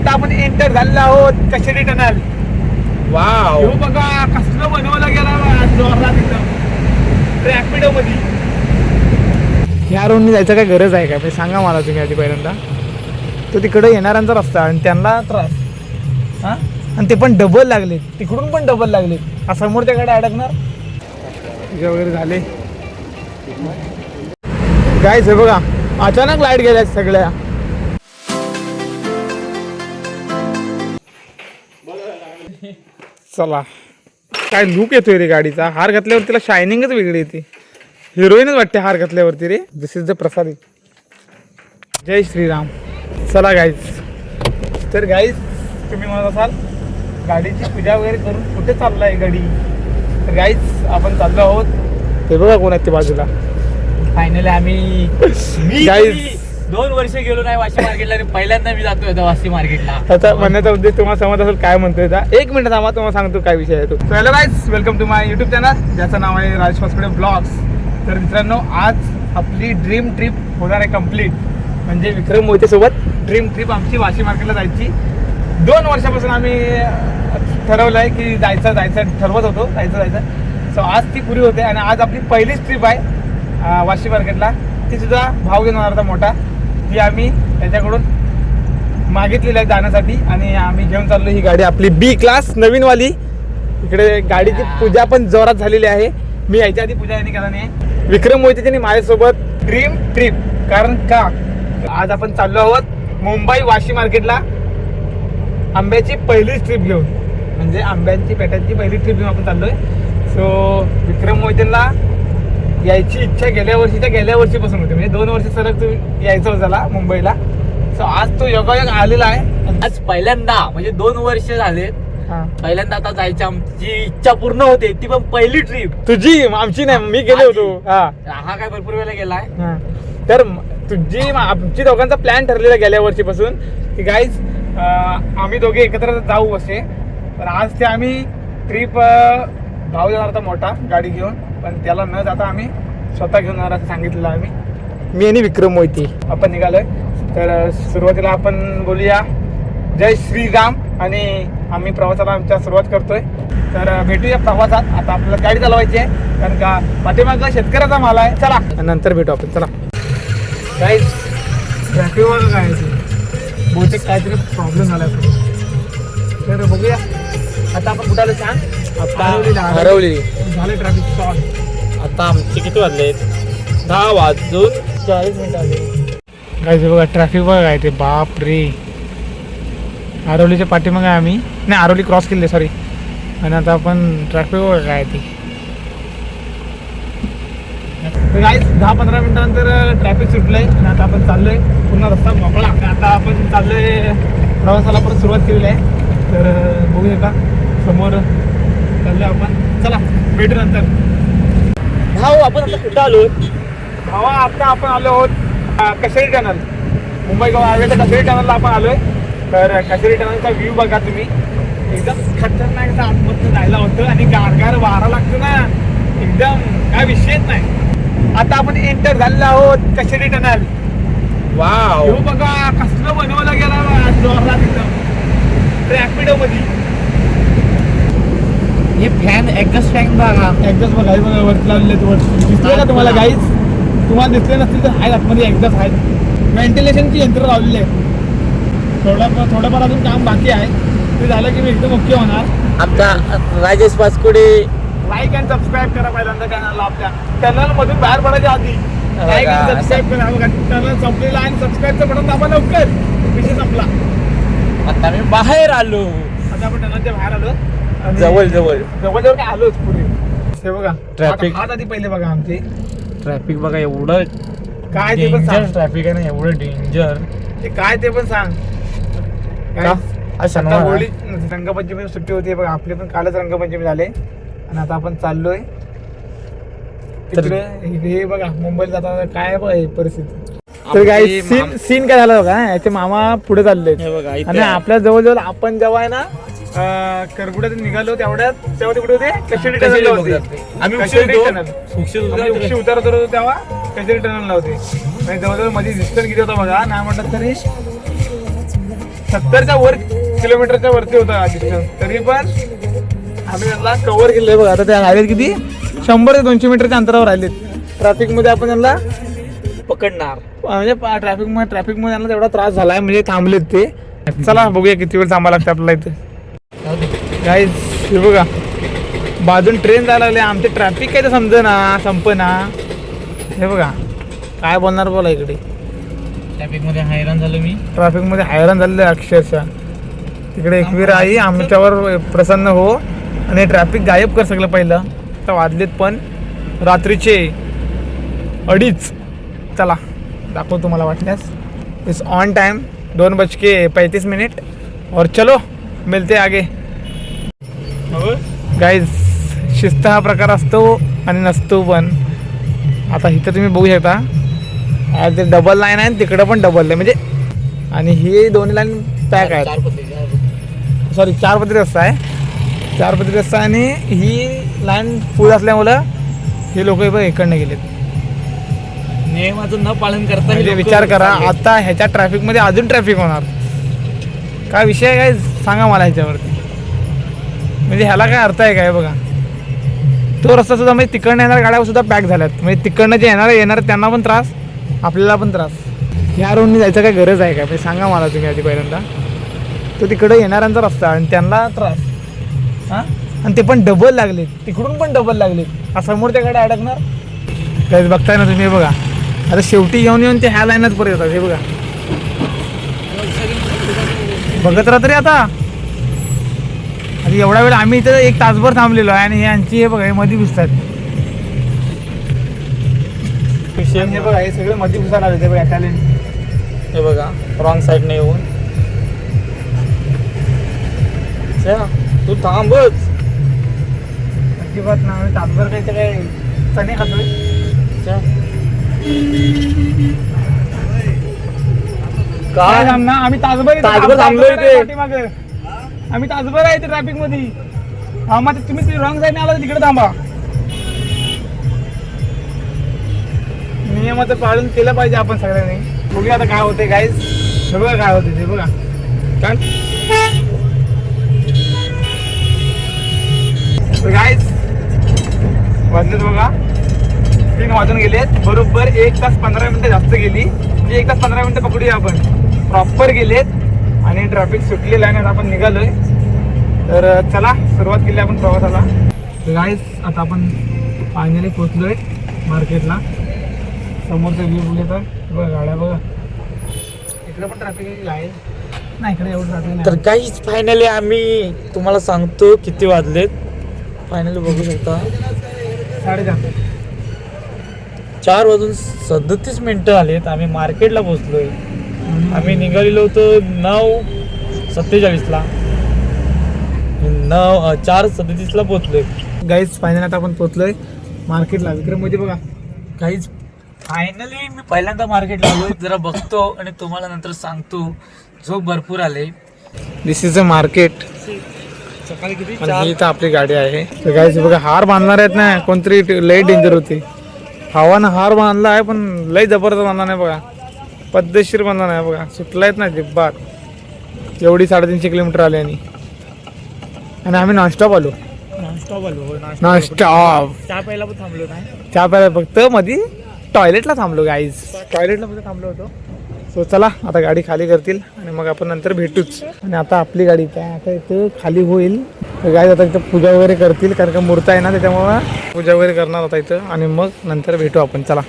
आता आपण एंटर झालेलो आहोत कशेरी टनल. वाव, हो बघा कसलं बनवलं गेलं जोरदार एकदम रॅपिडो मध्ये. ह्या रोडनी जायचं काय गरज आहे का म्हणजे सांगा मला तुम्ही आधी पहिल्यांदा. तो तिकडे येणाऱ्यांचा रस्ता आणि त्यांना त्रास हां, आणि ते पण डबल लागले, तिकडून पण डबल लागले. हा समोरच्या गाड्या अडकणार तुझ्या वगैरे झाले. गाईस हे बघा अचानक लाईट गेल्या सगळ्या. चला काय लुक येतोय रे गाडीचा. हार घातल्यावर तिला शायनिंगच वेगळी येते. हिरोईनच वाटते हार घातल्यावरती रे. दिस इज द प्रसादी. जय श्रीराम. चला गाईज, तर गाईज तुम्ही म्हणत असाल गाडीची पूजा वगैरे करून कुठे चाललाय गाडी. तर गाईज आपण चाललो आहोत. ते बघा कोण आहेत ते बाजूला. फायनली आम्ही गाईज 2 वर्ष गेलो नाही वाशी मार्केटला. पहिल्यांदा मी जातोय आता वाशी मार्केटला. आता म्हणण्याचा उद्देश तुम्हाला समजत असेल काय म्हणतोय. एक मिनिट थांबा, तुम्हाला सांगतो काय विषय आहे तो. Hello guys, welcome to my YouTube channel ज्याचं नाव आहे राजेश हॉस्पिटल ब्लॉग्स. तर मित्रांनो आज आपली ड्रीम ट्रिप होणार आहे कम्प्लीट. म्हणजे विक्रम मोहिते सोबत ड्रीम ट्रिप आमची वाशी मार्केटला जायची. 2 वर्षापासून आम्ही ठरवलं आहे की जायचं ठरवत होतो जायचं. सो आज ती पुरी होते आणि आज आपली पहिलीच ट्रिप आहे वाशी मार्केटला. ती सुद्धा भाव घेऊन होता मोठा. ती आम्ही त्याच्याकडून मागितलेली आहे जाण्यासाठी आणि आम्ही घेऊन चाललो ही गाडी आपली बी क्लास नवीनवाली. इकडे गाडीची पूजा पण जोरात झालेली आहे. मी यायच्या आधी पूजा यांनी केला नाही. विक्रम मोहिते त्यांनी माझ्यासोबत ड्रीम ट्रिप. कारण का आज आपण चाललो आहोत मुंबई वाशी मार्केटला आंब्याची पहिलीच ट्रिप घेऊन. म्हणजे आंब्यांची पेट्यांची पहिली ट्रिप घेऊन आपण चाललोय. सो विक्रम मोहितेंना यायची इच्छा गेल्या वर्षीपासून होती. म्हणजे 2 वर्ष सलग तुम्ही यायचं होतं त्याला मुंबईला. सो आज तो योगायोग आलेला आहे. आज पहिल्यांदा म्हणजे 2 वर्ष झालेत. पहिल्यांदा आता जायची आमची इच्छा पूर्ण होते. ती पण पहिली ट्रिप. तुझी आमची नाही, मी गेलो होतो. हा काय भरपूर वेळेला गेलाय. तर तुझी आमची दोघांचा प्लॅन ठरलेला गेल्या वर्षीपासून की गाईज आम्ही दोघे एकत्र जाऊ असे. पण आज ते आम्ही ट्रिप भाऊ जाणार होता मोठा गाडी घेऊन, पण त्याला न जाता आम्ही स्वतः घेऊन जाणार असं सांगितलेलं आम्ही. मी आणि विक्रम मोहिते आपण निघालोय. तर सुरुवातीला आपण बोलूया जय श्रीराम आणि आम्ही प्रवासाला आमच्या सुरुवात करतोय. तर भेटूया प्रवासात. आता आपल्याला गाडी चालवायची आहे कारण का पाठीमागं शेतकऱ्याचा माल आहे. चला नंतर भेटू आपण. चला गाईज ट्रॅफिकवर काय बहुतेक काहीतरी प्रॉब्लेम झाला आहे. तर बघूया आता आपण कुठे आलो सांग. हरवली झाले ट्रॅफिक सॉल्व. आता आमचे किती वाजले? 10:40 आले. गाईज बघा ट्रॅफिक बघा काय ते. बाप रे. आरवलीच्या पाठीमागे आम्ही नाही, आरवली क्रॉस केली सॉरी. आणि आता आपण ट्रॅफिक बघा काय ती. गाईज 10-15 मिनिटानंतर ट्रॅफिक सुटलंय आणि आता आपण चाललोय. पूर्ण रस्ता मोकळा. आता आपण चाललोय प्रवासाला परत सुरुवात केलेली आहे. तर बघूया का समोर चाललोय आपण. चला भेटू नंतर. भाऊ आपण आता कुठं आलो? भावा आता आपण आलो आहोत कशेरी टनल. मुंबई गोवा हायवेच्या कशेरी टनलला आपण आलोय. तर कशेरी टनलचा व्ह्यू बघा तुम्ही. एकदम खतरनाक आतमधून जायला होतं आणि गारगार वारा लागतो ना एकदम, काय विषयच नाही. आता आपण एंटर झालेलो आहोत कशेरी टनल. वाव, हो बघा कसलं बनवलं गेलं जोरदार एकदम रॅपिडो मध्ये. हे फॅन एक्झॉस्ट फॅन बघा. एक्झॉस्ट बघा बघा वरती लावलेले वरती दिसले का तुम्हाला गाईज. तुम्हाला दिसले नसतील तर आहेत आतमध्ये एक्झॉस्ट आहेत. व्हेंटिलेशनची यंत्र लावलेली आहे. थोडंफार अजून काम बाकी आहे. ते झालं की मी एकदम ओके होणार. आमचा राजेश पासकुडे लाईक अँड सबस्क्राईब करा पहिल्यांदा चॅनलला. आपल्या चॅनल मधून बाहेर पडायच्या आधी लाईक अँड सबस्क्राईब करा. बघा चॅनल संपलेला आहे आणि सबस्क्राईबचं बटन दाबा लवकर. विषय संपला. आता मी बाहेर आलो. आता आपण टनलच्या बाहेर आलो. जवळ काय आलोच पुढे. हे बघा ट्रॅफिक. आज आधी पहिले बघा आमचे ट्रॅफिक बघा एवढं काय ते पण सांग. ट्रॅफिक आहे ना एवढं डेंजर. ते काय ते पण सांग. आता होळी रंगपंचमी सुट्टी होती बघा. आपली पण कालच रंगपंचमी झाले आणि आता आपण चाललोय तिकडे. हे बघा मुंबईला जाताना काय बघा परिस्थिती. तर काय सीन काय झाला बघा. याचे मामा पुढे चालले आणि आपल्या जवळजवळ आपण जेव्हा आहे ना करगुड्यात निघालो तेव्हा ते कुठे होते कशेरी टनलला होते. आम्ही उशी उतरत होतो तेव्हा कशेरी टनलला होते. जवळजवळ मध्ये डिस्टन्स किती होता बघा. नाही म्हटलं तरी 70च्या वर किलोमीटरच्या वरती होता डिस्टन्स, तरी पण आम्ही त्यांना कव्हर केलंय बघा. आता त्या राहिलेत किती 100 ते 200 मीटरच्या अंतरावर राहिलेत. ट्रॅफिकमध्ये आपण त्यांना पकडणार. म्हणजे ट्रॅफिकमध्ये त्यांना तेवढा त्रास झालाय म्हणजे थांबलेत ते. चला बघूया किती वेळ थांबायला लागतं आपल्याला इथं. गाईज हे बघा बाजून ट्रेन जायला लागले, आमचे ट्रॅफिक काय तर समजेना संपना. हे बघा काय बोलणार बोला. इकडे ट्रॅफिकमध्ये हैराण झालो मी. ट्रॅफिकमध्ये हैराण झालेलं आहे अक्षरशः. तिकडे एकवीर आई आमच्यावर प्रसन्न हो आणि ट्रॅफिक गायब कर सगळं पहिलं. तर वाजलेत पण रात्रीचे 2:30. चला दाखव तुम्हाला वाटल्यास. इट्स ऑन टाइम 2:35 और चलो मिलते आगे. गाईज शिस्त हा प्रकार असतो आणि नसतो पण. आता इथं तुम्ही बघू शकता ते डबल लाईन आहे, तिकडं पण डबल आहे म्हणजे. आणि ही दोन्ही लाईन पॅक आहेत. 4 पदरी रस्ता आहे. 4 पदरी रस्ता आणि ही लाईन फुल असल्यामुळं हे लोक इकडनं गेलेत. नियमाचं न पालन करता म्हणजे विचार करा आता ह्याच्या ट्रॅफिकमध्ये अजून ट्रॅफिक होणार. काय विषय आहे काय सांगा मला ह्याच्यावरती. म्हणजे ह्याला काय अर्थ आहे काय बघा. तो रस्ता सुद्धा म्हणजे तिकडनं येणाऱ्या गाड्या सुद्धा पॅक झाल्यात. म्हणजे तिकडनं जे येणार त्यांना पण त्रास, आपल्याला पण त्रास. ह्या रोडनी जायचं काय गरज आहे का म्हणजे सांगा मला तुम्ही आधी पहिल्यांदा. तो तिकडं येणाऱ्यांचा रस्ता आणि त्यांना त्रास. हां आणि ते पण डबल लागले, तिकडून पण डबल लागले. समोरच्या गाड्या अडकणार. काही बघताय ना तुम्ही. हे बघा आता शेवटी येऊन ते ह्या लाईनात परत येतात. हे बघा बघत राहा तरी आता. एवढा वेळ आम्ही इथं 1 तासभर थांबलेलो आहे आणि यांची हे बघा हे मध्ये घुसतात. हे बघा हे सगळे मध्ये घुसायला आले. ते बघा टॅलेंट. हे बघा रॉंग साईडने येऊन. तू थांबच. अजिबात ना आम्ही तासभर काही ते काय चणे खातोय. काय थांबना आम्ही तासभर थांबलोय ते. आम्ही तासभर आहे ते ट्रॅफिक मध्ये. हा मग तुम्ही रॉंग साईडने आला तर तिकडे थांबा. नियमाचं पालन केलं पाहिजे आपण सगळ्यांनी. बघूया आता काय होते गाईज. सगळं काय होते ते बघा. काय गाईज वाजलेत बघा 3 वाजून गेलेत. बरोबर 1 तास 15 मिनिटं जास्त गेली. म्हणजे 1 तास 15 मिनिटं पकडूया आपण. प्रॉपर गेलेत आणि ट्रॅफिक सुटलेलं आहे. आपण निघालोय. तर चला सुरुवात केली आपण प्रवासाला. गाईज आता आपण फायनली पोचलोय मार्केटला. समोरचा व्ह्यू बघूया तर बघा गाड्या बघा. इकडे पण ट्रॅफिक आहे नाही. इकडे एवढं ट्रॅफिक नाही. तर काहीच फायनली आम्ही तुम्हाला सांगतो किती वाजलेत. फायनली बघू शकता 4:37 आलेत. आम्ही मार्केटला पोहोचलोय. आम्ही निघालेलो होतो 9:47 4:37 पोहोचलोय. गाईज फायनली आता आपण पोहोचलोय मार्केटला. विक्रममध्ये बघा काहीच फायनली मी पहिल्यांदा मार्केटला आलोय. जरा बघतो आणि तुम्हाला नंतर सांगतो. झोप भरपूर आले. दिस इज अ मार्केट. सकाळी किती ही तर आपली गाडी आहे. तर गाईज बघा हार बांधणार आहेत ना कोणतरी लई डेंजर होती. हवानं हार बांधला आहे पण लई जबरदस्त बांधला नाही बघा. पद्धतशीर बांधला नाही बघा. सुटलायत ना जिब्बात. एवढी 350 किलोमीटर आले आणि आम्ही नॉनस्टॉप आलो. नॉनस्टॉप चहा प्यायला पण थांबलो नाही. चहा प्यायला फक्त मध्ये टॉयलेटला थांबलो गाईज. टॉयलेटला फक्त थांबलो होतो. सो चला आता गाडी खाली करतील आणि मग आपण नंतर भेटूच. आणि आता आपली गाडी काय आता इथं खाली होईल. गाईज आता इथं पूजा वगैरे करतील कारण का मूर्त आहे ना त्याच्यामुळं पूजा वगैरे करणार होता इथं आणि मग नंतर भेटू आपण. चला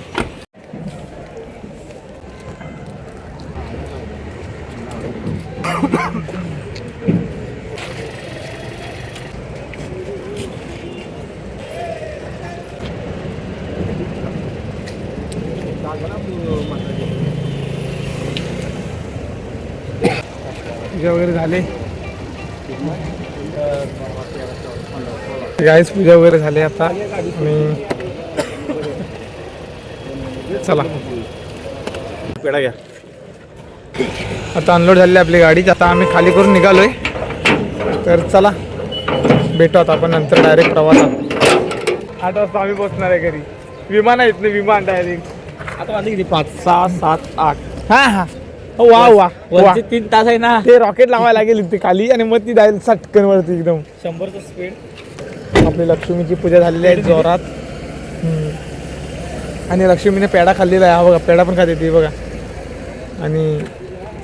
पूजा वगैरे झाले. गाईस पूजा वगैरे झाली आता आणि चला पेढा घ्या. आता अनलोड झाली आपली गाडी. आता आम्ही खाली करून निघालोय. तर चला भेटू आता आपण नंतर डायरेक्ट प्रवासात. 8 वाजता आम्ही पोहोचणार आहे घरी. विमान आहेत ना विमान डायरेक्ट. आता वाजले किती 5 6 7 8. हां हां वा वा वा. वरचे 3 तास आहे ना, ते रॉकेट लावायला लागेल इथे खाली आणि मग ती जाईल सटकन वरती एकदम. 100चं स्पीड. आपली लक्ष्मीची पूजा झालेली आहे जोरात. आणि लक्ष्मीने पेढा खाल्लेला आहे. हा बघा पेढा पण खाते ती बघा. आणि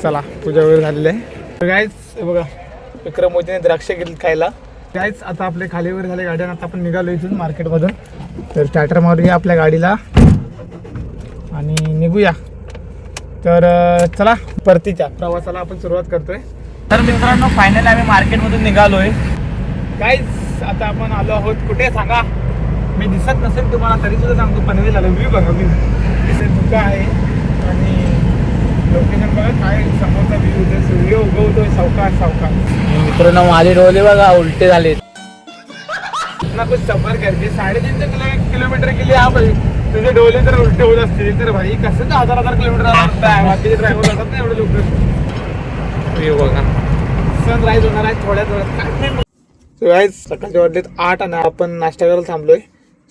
चला पूजा वगैरे झालेली आहे. गाईज बघा विक्रम मोदीने द्राक्ष घेतली खायला. गाईज आता आपले खाली वगैरे झाले गाड्या. आता आपण निघालो इथून मार्केटमधून. तर स्टार्टर मारूया आपल्या गाडीला आणि निघूया. तर चला परतीच्या प्रवासाला आपण सुरुवात करतोय. तर मित्रांनो फायनली आम्ही मार्केटमधून निघालोय. गाईज आता आपण आलो आहोत कुठे सांगा. मी दिसत नसेल तुम्हाला तरी सुद्धा सांगतो. पनवेल आलो. व्ह्यू बघा व्ह्यू इथे धुका आहे आणि लोकेशन बघा काय समोरचा व्ह्यू इथे सूर्य उगवतोय सावकाश सावकाश. मित्रांनो माझे डोले बघा उलटे झालेत. इतना कुछ सफर करके 350 किलोमीटर के लिए आप तुझे डोले तर उलटे होत असतील तर भाई कसं 1000 किलोमीटर बाकीचे ड्रायव्हर जातात ना एवढे लोक. बघा सनराईज होणार आहे थोड्याच वेळात. सकाळचे वाजलेत 8 आणि आपण नाश्ता करायला थांबलोय.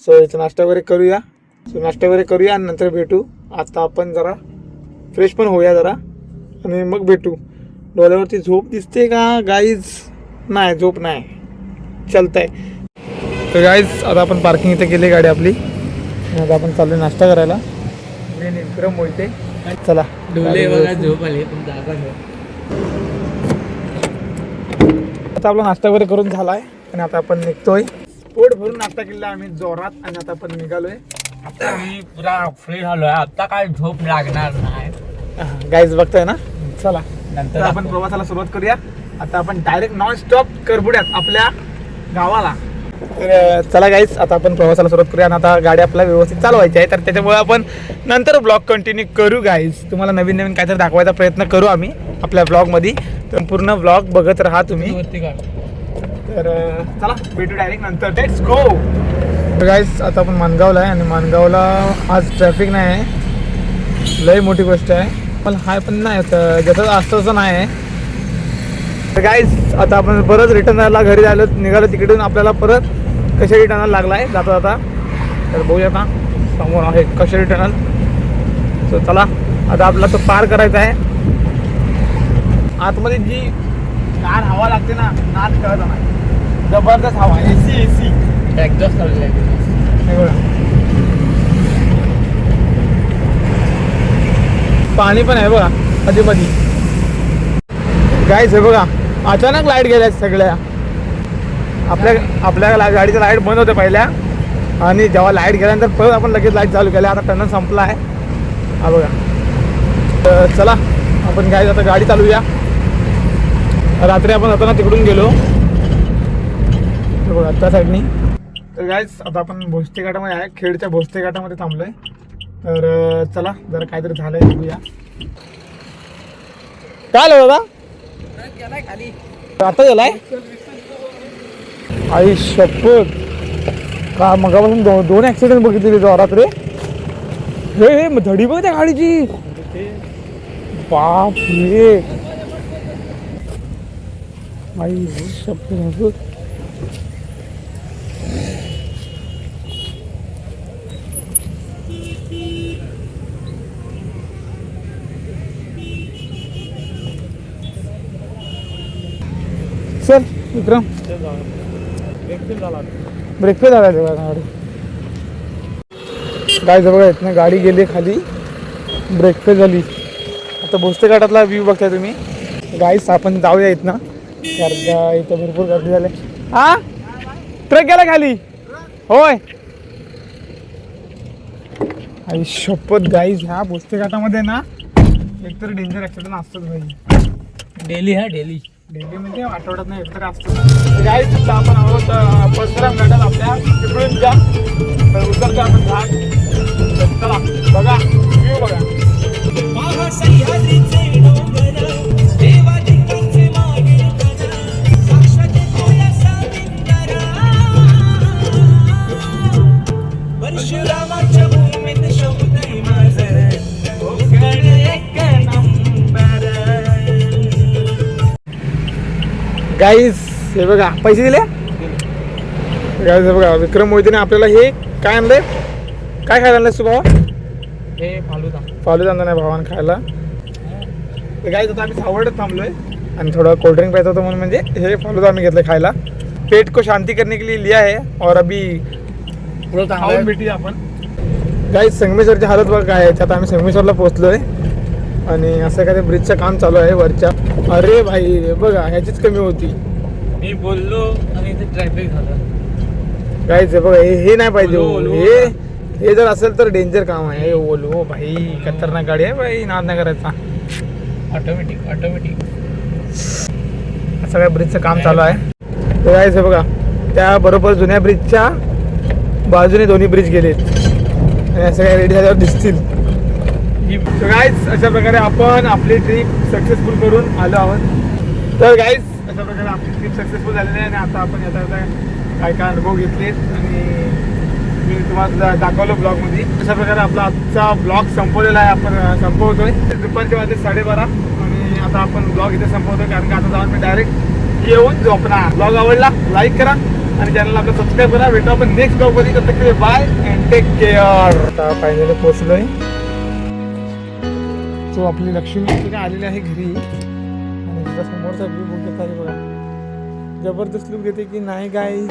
सो इथं नाश्ता वगैरे करूया. नाश्ता वगैरे करूया आणि नंतर भेटू. आता आपण जरा फ्रेश पण होऊया जरा आणि मग भेटू. डोळ्यावरती झोप दिसते का गाईज? नाही झोप नाही, चलतंय. तर गाईज आता आपण पार्किंग इथे केली गाडी आपली. आता आपण चाललो नाश्ता करायला. मी विक्रम मोहिते. चला डोले बघा झोप आली पण जागा नाही. आता आपला नाश्ता वगैरे करून झालाय आणि आता आपण निघतोय. पोट भरून नाश्ता केला आम्ही जोरात आणि आता आपण निघालोय. आता मी पुरा फ्री झालोय. आता काय झोप लागणार नाही. गाईज बघताय ना. चला नंतर आपण प्रवासाला सुरुवात करूया. आता आपण डायरेक्ट नॉन स्टॉप करबुड्यात आपल्या गावाला. तर चला गाईज आता आपण प्रवासाला सुरुवात करूया. आणि आता गाडी आपल्याला व्यवस्थित चालवायची आहे तर त्याच्यामुळे आपण नंतर ब्लॉग कंटिन्यू करू गाईज. तुम्हाला नवीन नवीन काहीतरी दाखवायचा प्रयत्न करू आम्ही आपल्या ब्लॉगमध्ये. तर पूर्ण ब्लॉग बघत राहा तुम्ही. तर चला भेटू डायरेक्ट नंतर. Let's go. गाईज आता आपण माणगावला आहे आणि माणगावला आज ट्रॅफिक नाही आहे. लय मोठी गोष्ट आहे. मला हाय पण नाही जसं असतं तसं नाही आहे. तर गाईज आता आपण परत रिटर्न जायला घरी जायला निघालो. तिकडून आपल्याला परत कशेरी टनल लागला आहे जाता जाता. तर बघूया का समोर आहे कशेरी टनल. सो चला आता आपल्याला तो पार करायचा आहे. आतमध्ये जी गार हवा लागते ना नाद कळत नाही. जबरदस्त हवा एसी एसी एक्झॉस्ट लावलेलं आहे. पाणी पण आहे बघा मध्ये मध्ये. गाईज हे बघा अचानक लाईट गेल्या सगळ्या. आपल्या गाडीच्या लाईट बंद होत्या पहिल्या आणि जेव्हा लाईट गेल्यानंतर परत आपण लगेच लाईट चालू केल्या. आता टनल संपला आहे हा बघा. तर चला आपण गाईज आता गाडी चालूया. रात्री आपण जाताना तिकडून गेलो बघा त्या साईडनी. तर गाईज आता आपण भोसते घाटामध्ये आहे. खेडच्या भोसते घाटामध्ये थांबलोय. तर चला जरा काहीतरी झालंय बघूया. काय आलं दादा आता गेलाय आई शपथ. का मगापासून दोन ऍक्सिडेंट बघितले जोरात रे. हे धडी बघ त्या गाडीची. बाप रे आई शपथ. चल विक्रम ब्रेक पे झाला गाडी. गायचं बघा इथनं गाडी गेली खाली ब्रेक पे झाली. आता भोसते घाटातला व्ह्यू बघताय तुम्ही. गाईस आपण जाऊया इथनं कारण इथं भरपूर गर्दी झाली. हा ट्रक गेला खाली होय. आई शपथ गाईज ह्या भोसते घाटामध्ये ना एकतर डेंजर ऍक्सिडेंट असतोच भाई. डेली हा डेली म्हणजे आठवड्यात नाही एकतर असतो. गाईज तिथं आपण आहोत परशुराम घाटात आपल्या चिपळूणच्या. तर उतरतो आपण घाट. चला बघा व्ह्यू बघा. गाईज हे बघा पैसे दिले. गाईज हे बघा विक्रम मोहितेने आपल्याला हे काय आणलंय. काय खायला आणलंय तू भावा? हे फालुदा. फालुदा आणलं नाही भावानं खायला. तर काय आता आम्ही सावडत थांबलोय आणि थोडं कोल्ड्रिंक प्यायचं होतं म्हणून म्हणजे हे फॉलो आम्ही घेतलं खायला. पेट को शांति करने के लिए लिया है और अभी खाऊन भेटूया आपण. गाईज संगमेश्वरची हालत बघा काय आहे. आता आम्ही संगमेश्वरला पोहोचलोय आणि असं एखाद्या ब्रिजचं काम चालू आहे वरच्या. अरे भाई बघा ह्याचीच कमी होती. मी बोललो आणि इथे ट्रॅफिक झालं. गाईज बघा हे नाही पाहिजे. ओलो. हे जर असेल तर डेंजर काम आहे. ओलो भाई खतरनाक गाडी आहे भाई. नाद नाही करायचा. ऑटोमॅटिक असं काय ब्रिजचं काम चालू आहे. तर गाईज बघा त्या बरोबर जुन्या ब्रिजच्या बाजूने दोन्ही ब्रिज गेलेत आणि असं काय रेडी झाल्यावर दिसतील. तर गाईज अशा प्रकारे आपण आपली ट्रिप सक्सेसफुल करून आलो आहोत. तर गाईज अशा प्रकारे आपली ट्रिप सक्सेसफुल झालेली आहे आणि आता आपण याचा काय काय अनुभव घेतलेत आणि मी तुम्हाला दाखवलं ब्लॉगमध्ये. अशा प्रकारे आपला आजचा ब्लॉग संपवलेला आहे. आपण संपवतोय दुपारचे वाजले 12:30 आणि आता आपण ब्लॉग इथे संपवतोय कारण की आता जाऊन मी डायरेक्ट येऊन झोपणार. ब्लॉग आवडला लाईक करा आणि चॅनलला आपलं सबस्क्राईब करा. भेटू आपण नेक्स्ट ब्लॉगमध्ये. तब तक के लिए बाय अँड टेक केअर. आता फायनली पोहोचलोय. तो आपली लक्ष्मी आलेली आहे घरी आणि तिचा समोरचा व्ह्यू बघत आहे बघा. जबरदस्त लुक येते की नाही गाईज.